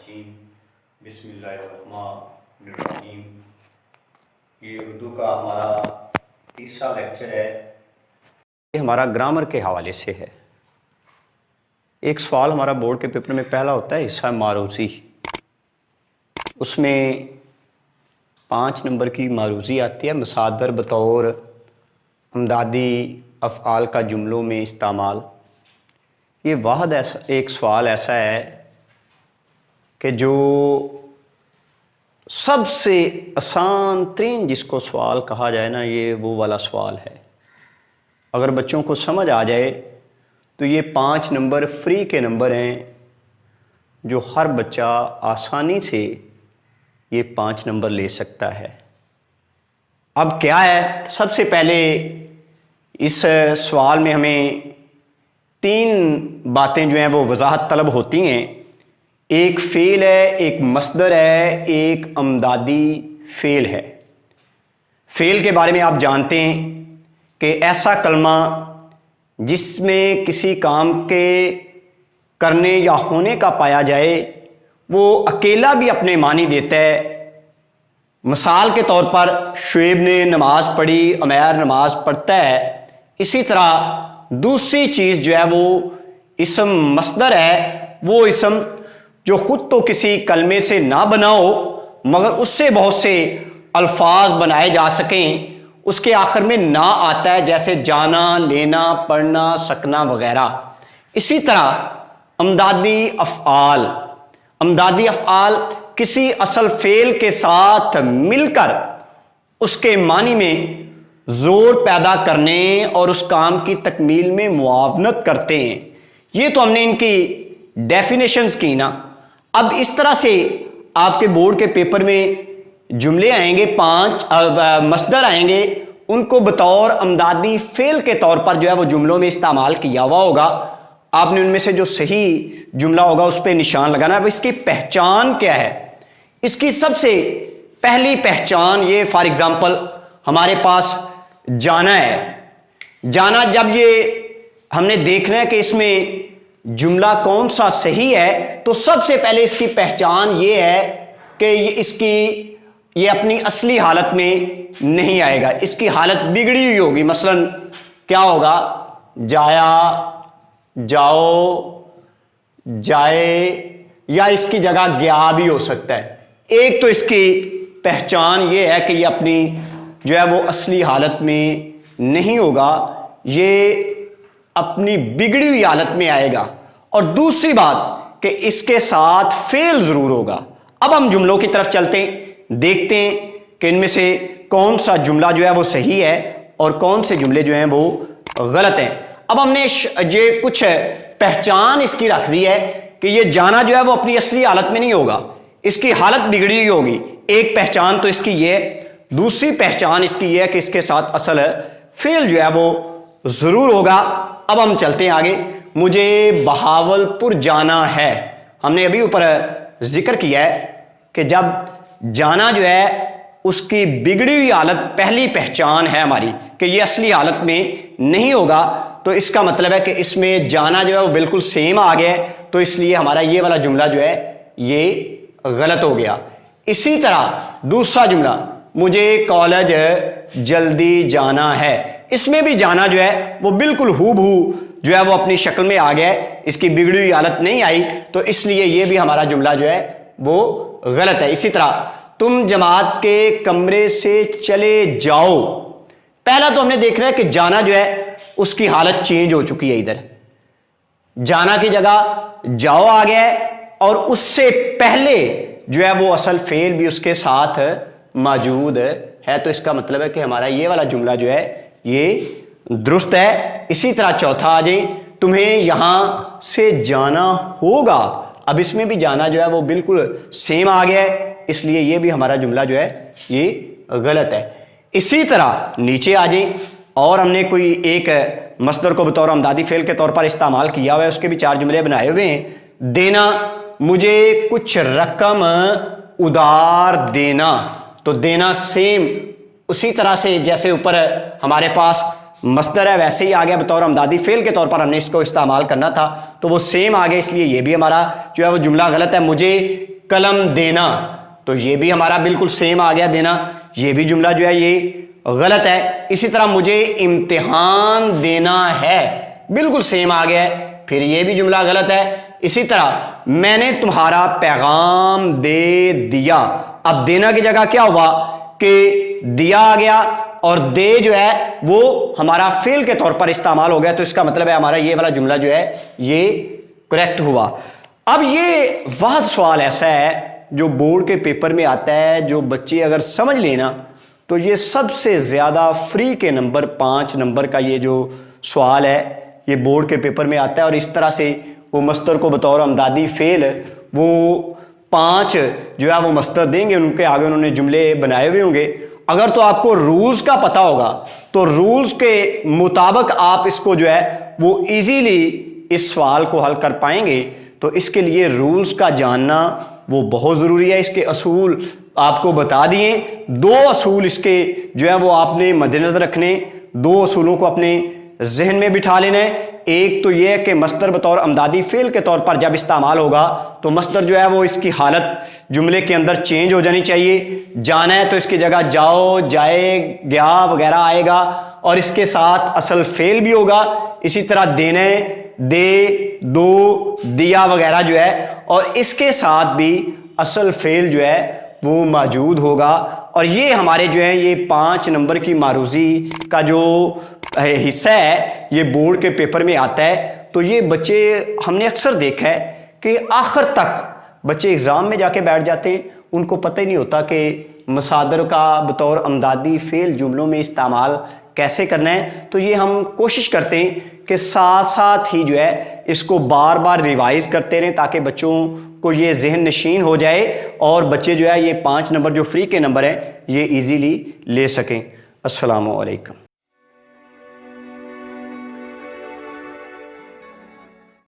الرجیم بسم اللہ الرحمن الرحیم۔ یہ اردو کا ہمارا تیسرا لیکچر ہے، یہ ہمارا گرامر کے حوالے سے ہے۔ ایک سوال ہمارا بورڈ کے پیپر میں پہلا ہوتا ہے حصہ معروضی، اس میں 5 نمبر کی معروضی آتی ہے، مصادر بطور امدادی افعال کا جملوں میں استعمال۔ یہ واحد ایک سوال ایسا ہے کہ جو سب سے آسان ترین جس کو سوال کہا جائے نا، یہ وہ والا سوال ہے۔ اگر بچوں کو سمجھ آ جائے تو یہ 5 نمبر فری کے نمبر ہیں جو ہر بچہ آسانی سے یہ 5 نمبر لے سکتا ہے۔ اب کیا ہے، سب سے پہلے اس سوال میں ہمیں 3 باتیں جو ہیں وہ وضاحت طلب ہوتی ہیں۔ ایک فعل ہے، ایک مصدر ہے، ایک امدادی فعل ہے۔ فعل کے بارے میں آپ جانتے ہیں کہ ایسا کلمہ جس میں کسی کام کے کرنے یا ہونے کا پایا جائے وہ اکیلا بھی اپنے معنی دیتا ہے۔ مثال کے طور پر شعیب نے نماز پڑھی، عمیر نماز پڑھتا ہے۔ اسی طرح دوسری چیز جو ہے وہ اسم مصدر ہے، وہ اسم جو خود تو کسی کلمے سے نہ بنا ہو مگر اس سے بہت سے الفاظ بنائے جا سکیں، اس کے آخر میں نہ آتا ہے، جیسے جانا، لینا، پڑھنا، سکنا وغیرہ۔ اسی طرح امدادی افعال کسی اصل فعل کے ساتھ مل کر اس کے معنی میں زور پیدا کرنے اور اس کام کی تکمیل میں معاونت کرتے ہیں۔ یہ تو ہم نے ان کی ڈیفینیشنز کی نا۔ اب اس طرح سے آپ کے بورڈ کے پیپر میں جملے آئیں گے، 5 مصدر آئیں گے، ان کو بطور امدادی فعل کے طور پر جو ہے وہ جملوں میں استعمال کیا ہوا ہوگا۔ آپ نے ان میں سے جو صحیح جملہ ہوگا اس پہ نشان لگانا ہے۔ اب اس کی پہچان کیا ہے؟ اس کی سب سے پہلی پہچان یہ، فار ایگزامپل ہمارے پاس جانا ہے۔ جانا جب یہ ہم نے دیکھنا ہے کہ اس میں جملہ کون سا صحیح ہے، تو سب سے پہلے اس کی پہچان یہ ہے کہ یہ اپنی اصلی حالت میں نہیں آئے گا، اس کی حالت بگڑی ہوئی ہوگی۔ مثلا کیا ہوگا؟ جایا، جاؤ، جائے، یا اس کی جگہ گیا بھی ہو سکتا ہے۔ ایک تو اس کی پہچان یہ ہے کہ یہ اپنی جو ہے وہ اصلی حالت میں نہیں ہوگا، یہ اپنی بگڑی ہوئی حالت میں آئے گا۔ اور دوسری بات کہ اس کے ساتھ فعل ضرور ہوگا۔ اب ہم جملوں کی طرف چلتے ہیں، دیکھتے ہیں کہ ان میں سے کون سا جملہ جو ہے وہ صحیح ہے اور کون سے جملے جو ہیں وہ غلط ہیں۔ اب ہم نے یہ کچھ پہچان اس کی رکھ دی ہے کہ یہ جانا جو ہے وہ اپنی اصلی حالت میں نہیں ہوگا، اس کی حالت بگڑی ہوئی ہوگی۔ ایک پہچان تو اس کی یہ ہے۔ دوسری پہچان اس کی یہ ہے کہ اس کے ساتھ اصل فعل جو ہے وہ ضرور ہوگا۔ اب ہم چلتے ہیں آگے۔ مجھے بہاولپور جانا ہے۔ ہم نے ابھی اوپر ذکر کیا ہے کہ جب جانا جو ہے اس کی بگڑی ہوئی حالت پہلی پہچان ہے ہماری کہ یہ اصلی حالت میں نہیں ہوگا، تو اس کا مطلب ہے کہ اس میں جانا جو ہے وہ بالکل سیم آ گیا ہے، تو اس لیے ہمارا یہ والا جملہ جو ہے یہ غلط ہو گیا۔ اسی طرح دوسرا جملہ، مجھے کالج جلدی جانا ہے، اس میں بھی جانا جو ہے وہ بالکل ہو بہو جو ہے وہ اپنی شکل میں آ گیا ہے، اس کی بگڑی ہوئی حالت نہیں آئی، تو اس لیے یہ بھی ہمارا جملہ جو ہے وہ غلط ہے۔ اسی طرح تم جماعت کے کمرے سے چلے جاؤ، پہلا تو ہم نے دیکھنا ہے کہ جانا جو ہے اس کی حالت چینج ہو چکی ہے، ادھر جانا کی جگہ جاؤ آ گیا ہے، اور اس سے پہلے جو ہے وہ اصل فعل بھی اس کے ساتھ موجود ہے، تو اس کا مطلب ہے کہ ہمارا یہ والا جملہ جو ہے یہ درست ہے۔ اسی طرح چوتھا آ جائیں، تمہیں یہاں سے جانا ہوگا، اب اس میں بھی جانا جو ہے وہ بالکل سیم آ گیا ہے، اس لیے یہ بھی ہمارا جملہ جو ہے یہ غلط ہے۔ اسی طرح نیچے آ جائیں، اور ہم نے کوئی ایک مصدر کو بطور امدادی فعل کے طور پر استعمال کیا ہوا ہے، اس کے بھی 4 جملے بنائے ہوئے ہیں۔ دینا، مجھے کچھ رقم ادھار دینا، تو دینا سیم اسی طرح سے جیسے اوپر ہمارے پاس مصدر ہے ویسے ہی آ گیا، بطور امدادی فعل کے طور پر ہم نے اس کو استعمال کرنا تھا، تو وہ سیم آ گیا، اس لیے یہ بھی ہمارا جو ہے وہ جملہ غلط ہے۔ مجھے قلم دینا، تو یہ بھی ہمارا بالکل سیم آ گیا دینا، یہ بھی جملہ جو ہے یہ غلط ہے۔ اسی طرح مجھے امتحان دینا ہے، بالکل سیم آ گیا ہے، پھر یہ بھی جملہ غلط ہے۔ اسی طرح میں نے تمہارا پیغام دے دیا، اب دینا کی جگہ کیا ہوا کہ دیا آ گیا، اور دے جو ہے وہ ہمارا فعل کے طور پر استعمال ہو گیا، تو اس کا مطلب ہے ہمارا یہ والا جملہ جو ہے یہ کریکٹ ہوا۔ اب یہ واحد سوال ایسا ہے جو بورڈ کے پیپر میں آتا ہے، جو بچے اگر سمجھ لینا تو یہ سب سے زیادہ فری کے نمبر 5 نمبر کا یہ جو سوال ہے یہ بورڈ کے پیپر میں آتا ہے، اور اس طرح سے وہ مصدر کو بطور امدادی فعل وہ 5 جو ہے وہ مصدر دیں گے، ان کے آگے انہوں نے جملے بنائے ہوئے ہوں گے۔ اگر تو آپ کو رولز کا پتہ ہوگا تو رولز کے مطابق آپ اس کو جو ہے وہ ایزیلی اس سوال کو حل کر پائیں گے، تو اس کے لیے رولز کا جاننا وہ بہت ضروری ہے۔ اس کے اصول آپ کو بتا دیے، 2 اصول اس کے جو ہے وہ آپ نے مد نظر رکھنے، 2 اصولوں کو اپنے ذہن میں بٹھا لینا ہے۔ ایک تو یہ ہے کہ مصدر بطور امدادی فعل کے طور پر جب استعمال ہوگا تو مصدر جو ہے وہ اس کی حالت جملے کے اندر چینج ہو جانی چاہیے، جانا ہے تو اس کی جگہ جاؤ، جائے، گیا وغیرہ آئے گا، اور اس کے ساتھ اصل فعل بھی ہوگا۔ اسی طرح دینے، دے، دو، دیا وغیرہ جو ہے، اور اس کے ساتھ بھی اصل فعل جو ہے وہ موجود ہوگا۔ اور یہ ہمارے جو ہیں یہ 5 نمبر کی معروضی کا جو حصہ ہے یہ بورڈ کے پیپر میں آتا ہے۔ تو یہ بچے ہم نے اکثر دیکھا ہے کہ آخر تک بچے ایگزام میں جا کے بیٹھ جاتے ہیں، ان کو پتہ ہی نہیں ہوتا کہ مصادر کا بطور امدادی فعل جملوں میں استعمال کیسے کرنا ہے۔ تو یہ ہم کوشش کرتے ہیں کہ ساتھ ساتھ ہی جو ہے اس کو بار بار ریوائز کرتے رہیں تاکہ بچوں کو یہ ذہن نشین ہو جائے، اور بچے جو ہے یہ 5 نمبر جو فری کے نمبر ہیں یہ ایزیلی لے سکیں۔ السلام علیکم۔